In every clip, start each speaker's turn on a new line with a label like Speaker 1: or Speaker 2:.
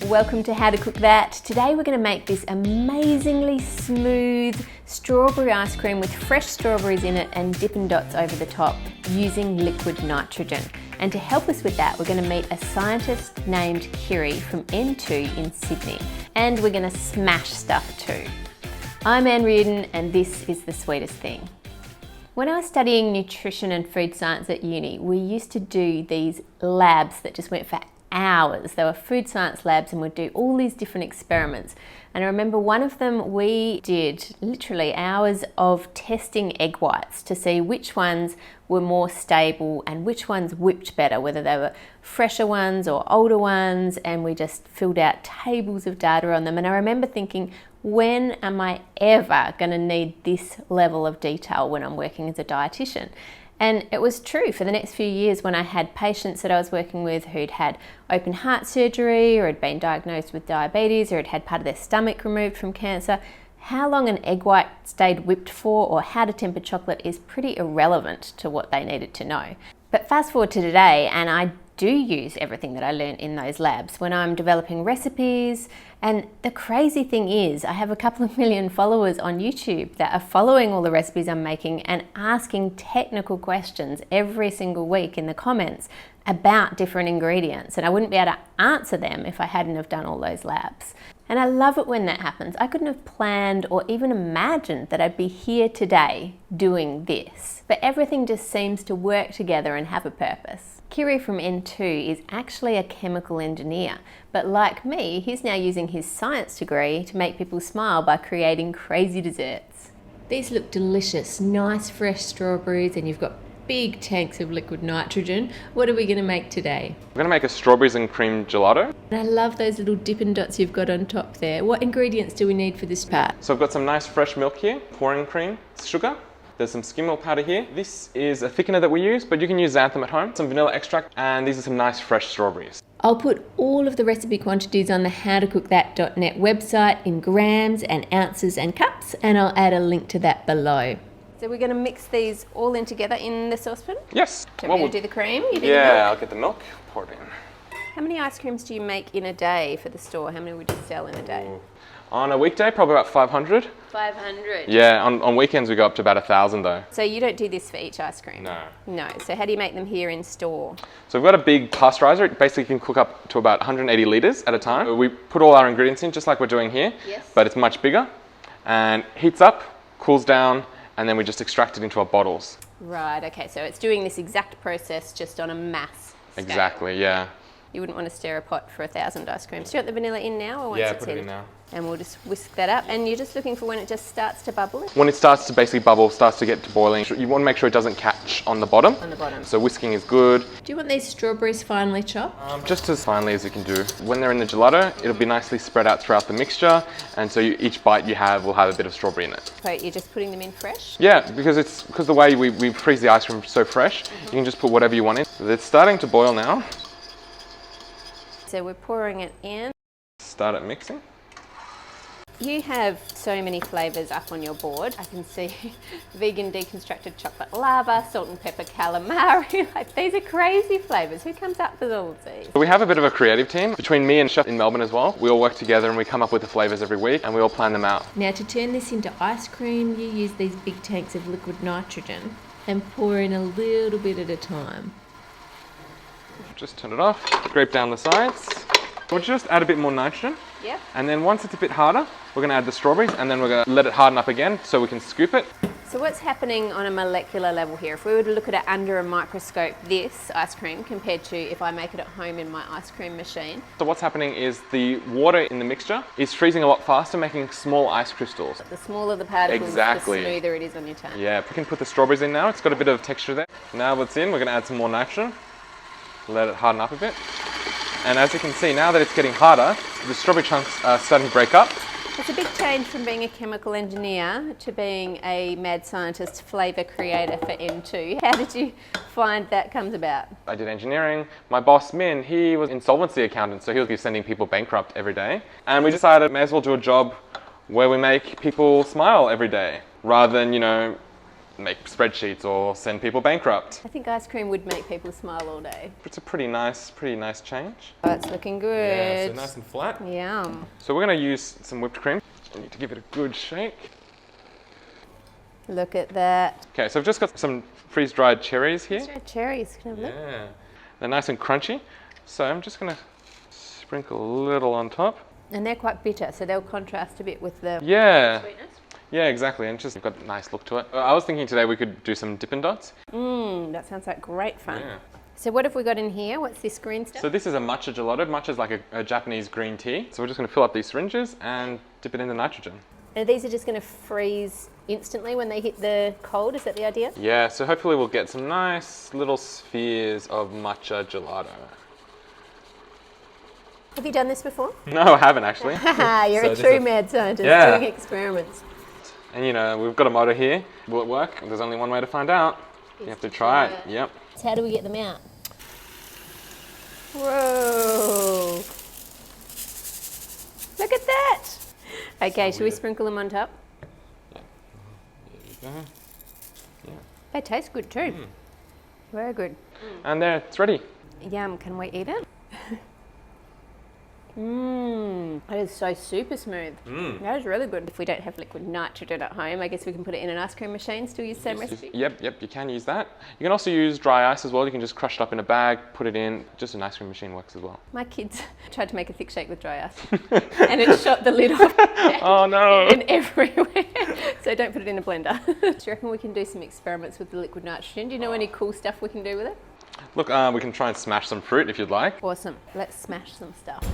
Speaker 1: welcome to How to Cook That. Today we're going to make this amazingly smooth strawberry ice cream with fresh strawberries in it and Dippin' Dots over the top using liquid nitrogen. And to help us with that, we're going to meet a scientist named Kiri from N2 in Sydney. And we're going to smash stuff too. I'm Reardon and this is The Sweetest Thing. When I was studying nutrition and food science at uni, we used to do these labs that just went for hours. They were food science labs and we'd do all these different experiments. And I remember one of them we did literally hours of testing egg whites to see which ones were more stable and which ones whipped better, whether they were fresher ones or older ones, and we just filled out tables of data on them. And I remember thinking, when am I ever going to need this level of detail when I'm working as a dietitian? And it was true for the next few years when I had patients that I was working with who'd had open heart surgery or had been diagnosed with diabetes or had had part of their stomach removed from cancer. How long an egg white stayed whipped for or how to temper chocolate is pretty irrelevant to what they needed to know. But fast forward to today, and I do use everything that I learned in those labs when I'm developing recipes. And the crazy thing is, I have a couple of million followers on YouTube that are following all the recipes I'm making and asking technical questions every single week in the comments about different ingredients. And I wouldn't be able to answer them if I hadn't have done all those labs. And I love it when that happens. I couldn't have planned or even imagined that I'd be here today doing this. But everything just seems to work together and have a purpose. Kiri from N2 is actually a chemical engineer, but like me, he's now using his science degree to make people smile by creating crazy desserts. These look delicious, nice fresh strawberries, and you've got big tanks of liquid nitrogen. What are we going to make today?
Speaker 2: We're going to make a strawberries and cream gelato.
Speaker 1: And I love those little Dippin' Dots you've got on top there. What ingredients do we need for this part?
Speaker 2: So I've got some nice fresh milk here, pouring cream, sugar. There's some skim milk powder here. This is a thickener that we use, but you can use xanthan at home. Some vanilla extract, and these are some nice fresh strawberries.
Speaker 1: I'll put all of the recipe quantities on the howtocookthat.net website in grams and ounces and cups, and I'll add a link to that below. So we're going to mix these all in together in the saucepan?
Speaker 2: Yes.
Speaker 1: Do you want me to do the cream? You do
Speaker 2: yeah,
Speaker 1: the milk?
Speaker 2: I'll get the milk, pour it in.
Speaker 1: How many ice creams do you make in a day for the store? How many would you sell in a day?
Speaker 2: Ooh. On a weekday, probably about 500.
Speaker 1: 500?
Speaker 2: Yeah, on weekends we go up to about 1,000 though.
Speaker 1: So you don't do this for each ice cream?
Speaker 2: No.
Speaker 1: No. So how do you make them here in store?
Speaker 2: So we've got a big pasteurizer. It basically can cook up to about 180 litres at a time. We put all our ingredients in just like we're doing here,
Speaker 1: yes,
Speaker 2: but it's much bigger and heats up, cools down, and then we just extract it into our bottles.
Speaker 1: Right, okay, so it's doing this exact process just on a mass scale.
Speaker 2: Exactly, yeah.
Speaker 1: You wouldn't want to stir a pot for 1,000 ice creams. Do you want the vanilla in now or once
Speaker 2: Yeah,
Speaker 1: it's
Speaker 2: put it in now.
Speaker 1: And we'll just whisk that up. And you're just looking for when it just starts to bubble?
Speaker 2: When it starts to basically bubble, starts to get to boiling, you want to make sure it doesn't catch on the bottom.
Speaker 1: On the bottom.
Speaker 2: So whisking is good.
Speaker 1: Do you want these strawberries finely chopped?
Speaker 2: Just as finely as you can do. When they're in the gelato, it'll be nicely spread out throughout the mixture, and so each bite you have will have a bit of strawberry in it.
Speaker 1: So you're just putting them in fresh?
Speaker 2: Yeah, because the way we freeze the ice cream so fresh, you can just put whatever you want in. It's starting to boil now.
Speaker 1: So we're pouring it in.
Speaker 2: Start it mixing.
Speaker 1: You have so many flavours up on your board. I can see vegan deconstructed chocolate lava, salt and pepper calamari. Like, these are crazy flavours. Who comes up with all of these?
Speaker 2: We have a bit of a creative team between me and chef in Melbourne as well. We all work together and we come up with the flavours every week and we all plan them out.
Speaker 1: Now to turn this into ice cream, you use these big tanks of liquid nitrogen and pour in a little bit at a time.
Speaker 2: Just turn it off, scrape down the sides. We'll just add a bit more nitrogen.
Speaker 1: Yep.
Speaker 2: And then once it's a bit harder, we're going to add the strawberries and then we're going to let it harden up again so we can scoop it.
Speaker 1: So what's happening on a molecular level here? If we were to look at it under a microscope, this ice cream compared to if I make it at home in my ice cream machine.
Speaker 2: So what's happening is the water in the mixture is freezing a lot faster, making small ice crystals.
Speaker 1: The smaller the particles,
Speaker 2: Exactly.
Speaker 1: the smoother it is on your tongue.
Speaker 2: Yeah, we can put the strawberries in now. It's got a bit of texture there. Now what's in, we're going to add some more nitrogen. Let it harden up a bit. And as you can see, now that it's getting harder, the strawberry chunks are starting to break up.
Speaker 1: It's a big change from being a chemical engineer to being a mad scientist flavour creator for N2. How did you find that comes about?
Speaker 2: I did engineering. My boss, Min, he was insolvency accountant, so he was sending people bankrupt every day. And we decided may as well do a job where we make people smile every day, rather than, make spreadsheets or send people bankrupt.
Speaker 1: I think ice cream would make people smile all day.
Speaker 2: It's a pretty nice change.
Speaker 1: Oh, it's looking good.
Speaker 2: Yeah, so nice and flat.
Speaker 1: Yum.
Speaker 2: So we're going to use some whipped cream. We need to give it a good shake.
Speaker 1: Look at that.
Speaker 2: Okay, so I've just got some freeze-dried cherries here.
Speaker 1: Cherries, can I have a look?
Speaker 2: Yeah, they're nice and crunchy. So I'm just going to sprinkle a little on top.
Speaker 1: And they're quite bitter, so they'll contrast a bit with the sweetness.
Speaker 2: Yeah, exactly, and just got a nice look to it. I was thinking today we could do some Dippin' Dots.
Speaker 1: That sounds like great fun.
Speaker 2: Yeah.
Speaker 1: So what have we got in here? What's this green stuff?
Speaker 2: So this is a matcha gelato. Matcha is like a Japanese green tea. So we're just going to fill up these syringes and dip it in the nitrogen.
Speaker 1: And these are just going to freeze instantly when they hit the cold, is that the idea?
Speaker 2: Yeah, so hopefully we'll get some nice little spheres of matcha gelato.
Speaker 1: Have you done this before?
Speaker 2: No, I haven't actually.
Speaker 1: You're a true mad scientist doing experiments.
Speaker 2: And you know, we've got a motto here. Will it work? There's only one way to find out. You have to try it. Yep.
Speaker 1: So how do we get them out? Whoa. Look at that. Okay, should we sprinkle them on top?
Speaker 2: Yeah. There you go. Yeah.
Speaker 1: They taste good too. Very good.
Speaker 2: And there, it's ready.
Speaker 1: Yum, can we eat it? It is so super smooth. That is really good. If we don't have liquid nitrogen at home, I guess we can put it in an ice cream machine, still use the same recipe?
Speaker 2: Yep, you can use that. You can also use dry ice as well. You can just crush it up in a bag, put it in, just an ice cream machine works as well.
Speaker 1: My kids tried to make a thick shake with dry ice and it shot the lid off.
Speaker 2: Oh no!
Speaker 1: And everywhere. So don't put it in a blender. Do you reckon we can do some experiments with the liquid nitrogen? Do you know any cool stuff we can do with it?
Speaker 2: Look, we can try and smash some fruit if you'd like.
Speaker 1: Awesome. Let's smash some stuff.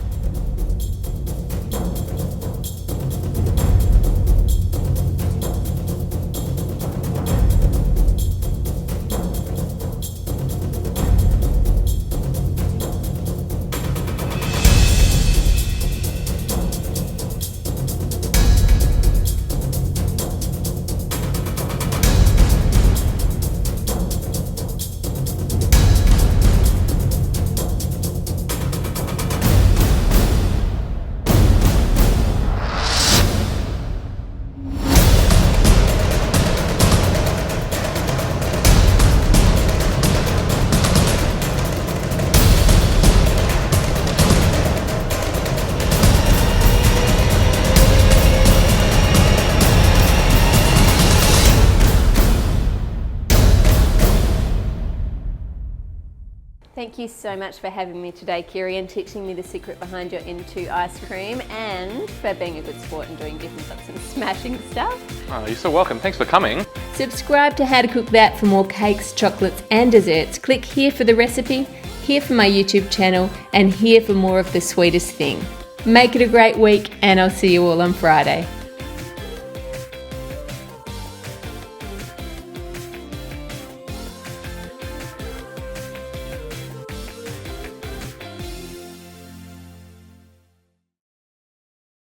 Speaker 1: Thank you so much for having me today, Kiri, and teaching me the secret behind your Into ice cream, and for being a good sport and doing Dippin' Dots and smashing stuff.
Speaker 2: Oh, you're so welcome. Thanks for coming.
Speaker 1: Subscribe to How to Cook That for more cakes, chocolates and desserts. Click here for the recipe, here for my YouTube channel, and here for more of the sweetest thing. Make it a great week, and I'll see you all on Friday.